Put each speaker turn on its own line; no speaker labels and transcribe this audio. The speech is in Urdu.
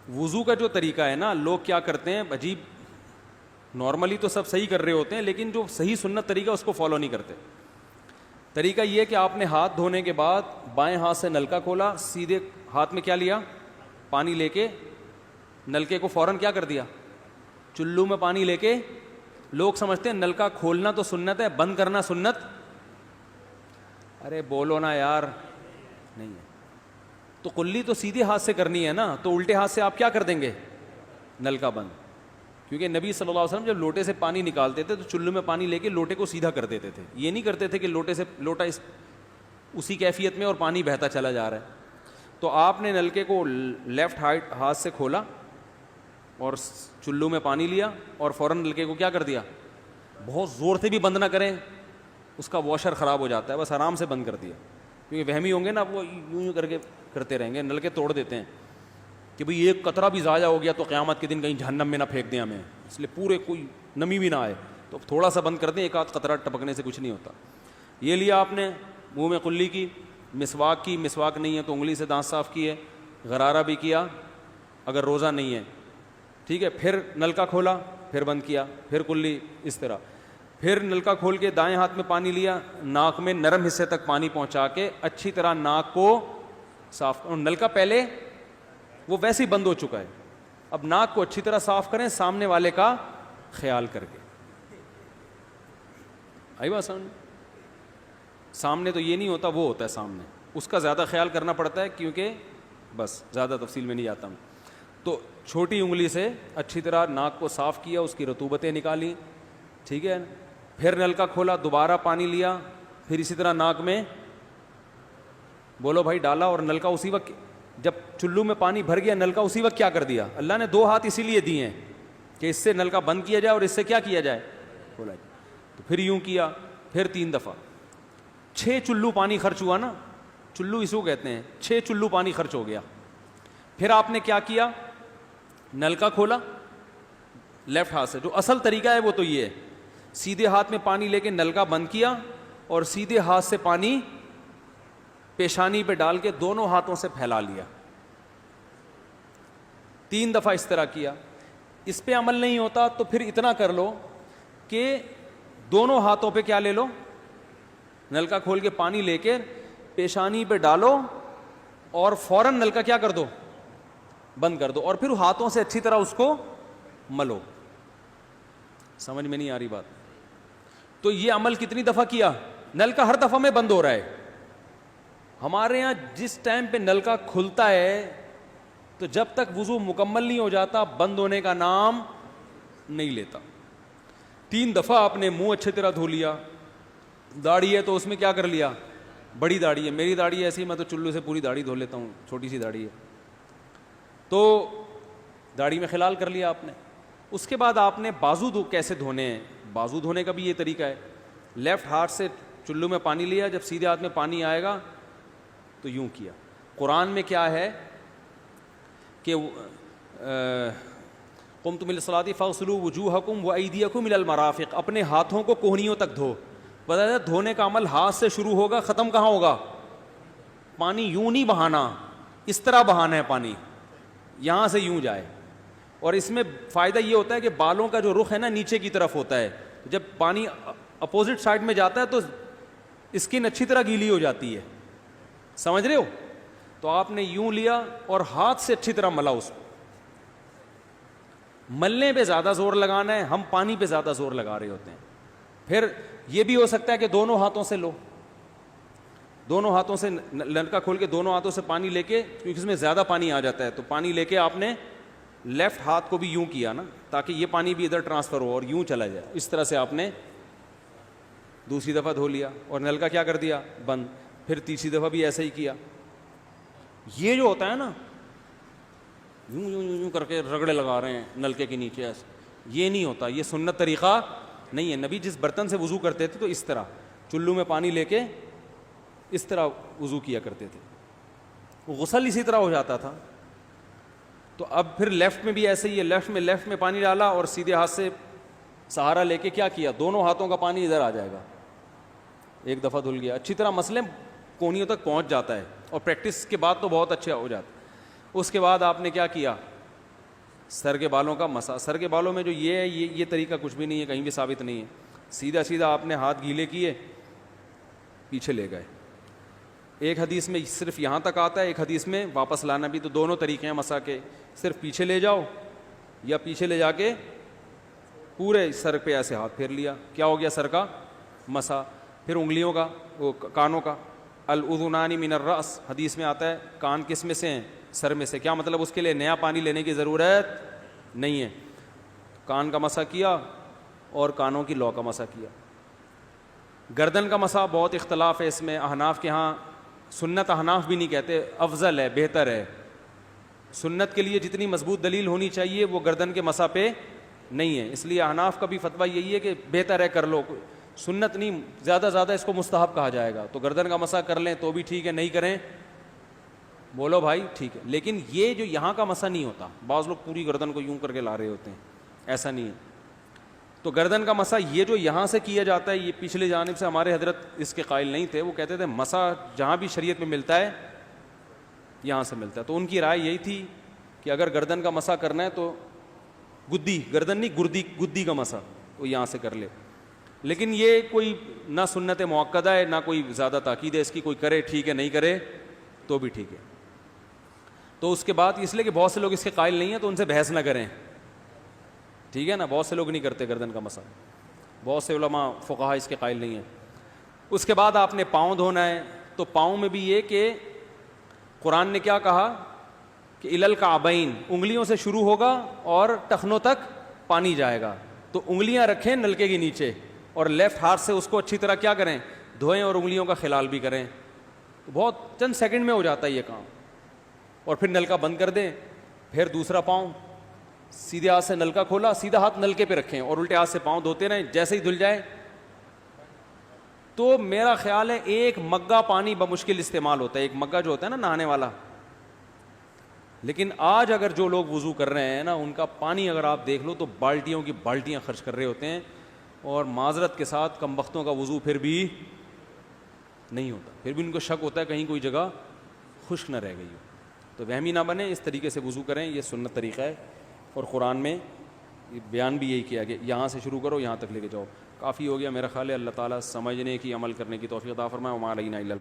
وضو کا جو طریقہ ہے نا، لوگ کیا کرتے ہیں عجیب، نارملی تو سب صحیح کر رہے ہوتے ہیں لیکن جو صحیح سنت طریقہ اس کو فالو نہیں کرتے. طریقہ یہ کہ آپ نے ہاتھ دھونے کے بعد بائیں ہاتھ سے نلکا کھولا, سیدھے ہاتھ میں کیا لیا, پانی لے کے نلکے کو فوراً کیا کر دیا, چلو میں پانی لے کے. لوگ سمجھتے ہیں نلکا کھولنا تو سنت ہے, بند کرنا سنت. ارے بولو نا یار, نہیں ہے. تو کلی تو سیدھے ہاتھ سے کرنی ہے نا, تو الٹے ہاتھ سے آپ کیا کر دیں گے, نلکا بند. کیونکہ نبی صلی اللہ علیہ وسلم جب لوٹے سے پانی نکالتے تھے تو چلو میں پانی لے کے لوٹے کو سیدھا کر دیتے تھے. یہ نہیں کرتے تھے کہ لوٹے سے لوٹا اسی کیفیت میں اور پانی بہتا چلا جا رہا ہے. تو آپ نے نلکے کو لیفٹ ہاتھ سے کھولا اور چلو میں پانی لیا اور فوراً نلکے کو کیا کر دیا, بہت زور سے بھی بند نہ کریں, اس کا واشر خراب ہو جاتا ہے, بس آرام سے بند کر دیا. کیونکہ وہمی ہوں گے نا, وہ یوں کر کے کرتے رہیں گے, نلکے توڑ دیتے ہیں کہ بھئی ایک قطرہ بھی ضائع ہو گیا تو قیامت کے دن کہیں جہنم میں نہ پھینک دیں ہمیں, اس لیے پورے کوئی نمی بھی نہ آئے, تو تھوڑا سا بند کر دیں, ایک آدھ قطرہ ٹپکنے سے کچھ نہیں ہوتا. یہ لیا آپ نے, منہ میں کلی کی, مسواک کی, مسواک نہیں ہے تو انگلی سے دانت صاف کیے, غرارہ بھی کیا اگر روزہ نہیں ہے, ٹھیک ہے. پھر نلکا کھولا, پھر بند کیا, پھر کلی, اس طرح. پھر نلکا کھول کے دائیں ہاتھ میں پانی لیا, ناک میں نرم حصے تک پانی پہنچا کے اچھی طرح ناک کو صاف. اور نلکا پہلے وہ ویسے ہی بند ہو چکا ہے, اب ناک کو اچھی طرح صاف کریں سامنے والے کا خیال کر کے. آئی بات سامنے, سامنے تو یہ نہیں ہوتا, وہ ہوتا ہے سامنے, اس کا زیادہ خیال کرنا پڑتا ہے کیونکہ بس زیادہ تفصیل میں نہیں جاتا ہوں. تو چھوٹی انگلی سے اچھی طرح ناک کو صاف کیا, اس کی رطوبتیں نکالی, ٹھیک ہے. پھر نلکا کھولا, دوبارہ پانی لیا, پھر اسی طرح ناک میں بولو بھائی ڈالا, اور نلکا اسی وقت, جب چلو میں پانی بھر گیا نلکا اسی وقت کیا کر دیا. اللہ نے دو ہاتھ اسی لیے دیے ہیں کہ اس سے نلکا بند کیا جائے اور اس سے کیا کیا جائے, کھولا جائے. تو پھر یوں کیا, پھر 3 دفعہ, 6 چلو پانی خرچ ہوا نا, چلو اس کو کہتے ہیں, 6 چلو پانی خرچ ہو گیا. پھر آپ نے کیا کیا, نلکا کھولا لیفٹ ہاتھ سے, جو اصل طریقہ ہے وہ تو یہ ہے, سیدھے ہاتھ میں پانی لے کے نلکا بند کیا اور سیدھے ہاتھ سے پانی پیشانی پہ ڈال کے دونوں ہاتھوں سے پھیلا لیا. 3 دفعہ اس طرح کیا. اس پہ عمل نہیں ہوتا تو پھر اتنا کر لو کہ دونوں ہاتھوں پہ کیا لے لو, نلکا کھول کے پانی لے کے پیشانی پہ ڈالو اور فوراً نلکا کیا کر دو, بند کر دو, اور پھر ہاتھوں سے اچھی طرح اس کو ملو. سمجھ میں نہیں آ رہی بات؟ تو یہ عمل کتنی دفعہ کیا, نلکا ہر دفعہ میں بند ہو رہا ہے. ہمارے یہاں جس ٹائم پہ نلکا کھلتا ہے تو جب تک وضو مکمل نہیں ہو جاتا بند ہونے کا نام نہیں لیتا. 3 دفعہ آپ نے منہ اچھی طرح دھو لیا. داڑھی ہے تو اس میں کیا کر لیا, بڑی داڑھی ہے, میری داڑھی ایسی, میں تو چلو سے پوری داڑھی دھو لیتا ہوں, چھوٹی سی داڑھی ہے, تو داڑھی میں خلال کر لیا آپ نے. اس کے بعد آپ نے بازو کیسے دھونے ہیں, بازو دھونے کا بھی یہ طریقہ ہے. لیفٹ ہاتھ سے چلو میں پانی لیا, جب سیدھے ہاتھ میں پانی آئے گا تو یوں کیا. قرآن میں کیا ہے کہ قمتم الی الصلاۃ فاغسلوا وجوہکم وایدیکم الی المرافق, اپنے ہاتھوں کو کوہنیوں تک دھو. پتہ ہے دھونے کا عمل ہاتھ سے شروع ہوگا, ختم کہاں ہوگا, پانی یوں نہیں بہانا, اس طرح بہانا ہے پانی, یہاں سے یوں جائے. اور اس میں فائدہ یہ ہوتا ہے کہ بالوں کا جو رخ ہے نا نیچے کی طرف ہوتا ہے, جب پانی اپوزٹ سائڈ میں جاتا ہے تو اسکن اچھی طرح گیلی ہو جاتی ہے. سمجھ رہے ہو؟ تو آپ نے یوں لیا اور ہاتھ سے اچھی طرح ملا. اس کو ملنے پہ زیادہ زور لگانا ہے, ہم پانی پہ زیادہ زور لگا رہے ہوتے ہیں. پھر یہ بھی ہو سکتا ہے کہ دونوں ہاتھوں سے لو, دونوں ہاتھوں سے نلکا کھول کے دونوں ہاتھوں سے پانی لے کے, کیونکہ اس میں زیادہ پانی آ جاتا ہے, تو پانی لے کے آپ نے لیفٹ ہاتھ کو بھی یوں کیا نا, تاکہ یہ پانی بھی ادھر ٹرانسفر ہو اور یوں چلا جائے. اس طرح سے آپ نے دوسری دفعہ دھو لیا اور نلکا کیا کر دیا, بند. پھر تیسری دفعہ بھی ایسا ہی کیا. یہ جو ہوتا ہے نا یوں یوں یوں کر کے رگڑے لگا رہے ہیں نلکے کے نیچے, ایسے یہ نہیں ہوتا, یہ سنت طریقہ نہیں ہے. نبی جس برتن سے وضو کرتے تھے تو اس طرح چلو میں پانی لے کے اس طرح وضو کیا کرتے تھے, غسل اسی طرح ہو جاتا تھا. تو اب پھر لیفٹ میں بھی ایسے ہی ہے, لیفٹ میں پانی ڈالا اور سیدھے ہاتھ سے سہارا لے کے کیا کیا, دونوں ہاتھوں کا پانی ادھر آ جائے گا. ایک دفعہ دھل گیا, اچھی طرح مسئلے کونیوں تک پہنچ جاتا ہے, اور پریکٹس کے بعد تو بہت اچھا ہو جاتا ہے. اس کے بعد آپ نے کیا کیا, سر کے بالوں کا مسا. سر کے بالوں میں جو یہ ہے یہ طریقہ کچھ بھی نہیں ہے, کہیں بھی ثابت نہیں ہے. سیدھا سیدھا آپ نے ہاتھ گیلے کیے, پیچھے لے گئے. ایک حدیث میں صرف یہاں تک آتا ہے, ایک حدیث میں واپس لانا بھی. تو دونوں طریقے ہیں مسا کے, صرف پیچھے لے جاؤ یا پیچھے لے جا کے پورے سر پہ ایسے ہاتھ پھیر لیا, کیا ہو گیا سر کا مسا. پھر انگلیوں کا, وہ کانوں کا, الاذنان من الراس, حدیث میں آتا ہے کان کس میں سے ہیں, سر میں سے. کیا مطلب, اس کے لیے نیا پانی لینے کی ضرورت نہیں ہے. کان کا مسا کیا اور کانوں کی لو کا مسا کیا. گردن کا مسا بہت اختلاف ہے اس میں. احناف کے ہاں سنت, احناف بھی نہیں کہتے, افضل ہے, بہتر ہے. سنت کے لیے جتنی مضبوط دلیل ہونی چاہیے وہ گردن کے مسا پہ نہیں ہے, اس لیے احناف کا بھی فتویٰ یہی ہے کہ بہتر ہے کر لو, سنت نہیں, زیادہ زیادہ اس کو مستحب کہا جائے گا. تو گردن کا مسا کر لیں تو بھی ٹھیک ہے, نہیں کریں بولو بھائی ٹھیک ہے. لیکن یہ جو یہاں کا مسا نہیں ہوتا, بعض لوگ پوری گردن کو یوں کر کے لا رہے ہوتے ہیں, ایسا نہیں ہے. تو گردن کا مسا یہ جو یہاں سے کیا جاتا ہے, یہ پچھلے جانب سے ہمارے حضرت اس کے قائل نہیں تھے. وہ کہتے تھے مسا جہاں بھی شریعت میں ملتا ہے یہاں سے ملتا ہے. تو ان کی رائے یہی تھی کہ اگر گردن کا مسا کرنا ہے تو گدی, گردن نہیں گدی کا مسا, وہ یہاں سے کر لے. لیکن یہ کوئی نہ سنت مؤکدہ ہے نہ کوئی زیادہ تاکید ہے اس کی, کوئی کرے ٹھیک ہے, نہیں کرے تو بھی ٹھیک ہے. تو اس کے بعد اس لیے کہ بہت سے لوگ اس کے قائل نہیں ہیں تو ان سے بحث نہ کریں, ٹھیک ہے نا. بہت سے لوگ نہیں کرتے گردن کا مسا, بہت سے علماء فقہا اس کے قائل نہیں ہیں. اس کے بعد آپ نے پاؤں دھونا ہے. تو پاؤں میں بھی یہ کہ قرآن نے کیا کہا کہ الی الکعبین, انگلیوں سے شروع ہوگا اور ٹخنوں تک پانی جائے گا. تو انگلیاں رکھیں نلکے کے نیچے اور لیفٹ ہاتھ سے اس کو اچھی طرح کیا کریں, دھوئیں اور انگلیوں کا خلال بھی کریں. تو بہت چند سیکنڈ میں ہو جاتا ہے یہ کام. اور پھر نلکا بند کر دیں. پھر دوسرا پاؤں سیدھے ہاتھ سے نلکا کھولا, سیدھا ہاتھ نلکے پہ رکھیں اور الٹے ہاتھ سے پاؤں دھوتے رہیں, جیسے ہی دھل جائے. تو میرا خیال ہے ایک مگا پانی بمشکل استعمال ہوتا ہے, ایک مگا جو ہوتا ہے نا نہانے والا. لیکن آج اگر جو لوگ وضو کر رہے ہیں نا, ان کا پانی اگر آپ دیکھ لو تو بالٹیوں کی بالٹیاں خرچ کر رہے ہوتے ہیں. اور معذرت کے ساتھ کم بختوں کا وضو پھر بھی نہیں ہوتا, پھر بھی ان کو شک ہوتا ہے کہیں کوئی جگہ خشک نہ رہ گئی ہو. تو وہمی نہ بنے, اس طریقے سے وضو کریں, یہ سنت طریقہ ہے. اور قرآن میں بیان بھی یہی کیا کہ یہاں سے شروع کرو یہاں تک لے کے جاؤ. کافی ہو گیا میرا خیال ہے. اللہ تعالیٰ سمجھنے کی, عمل کرنے کی توفیق عطا فرمائے. وما علینا الا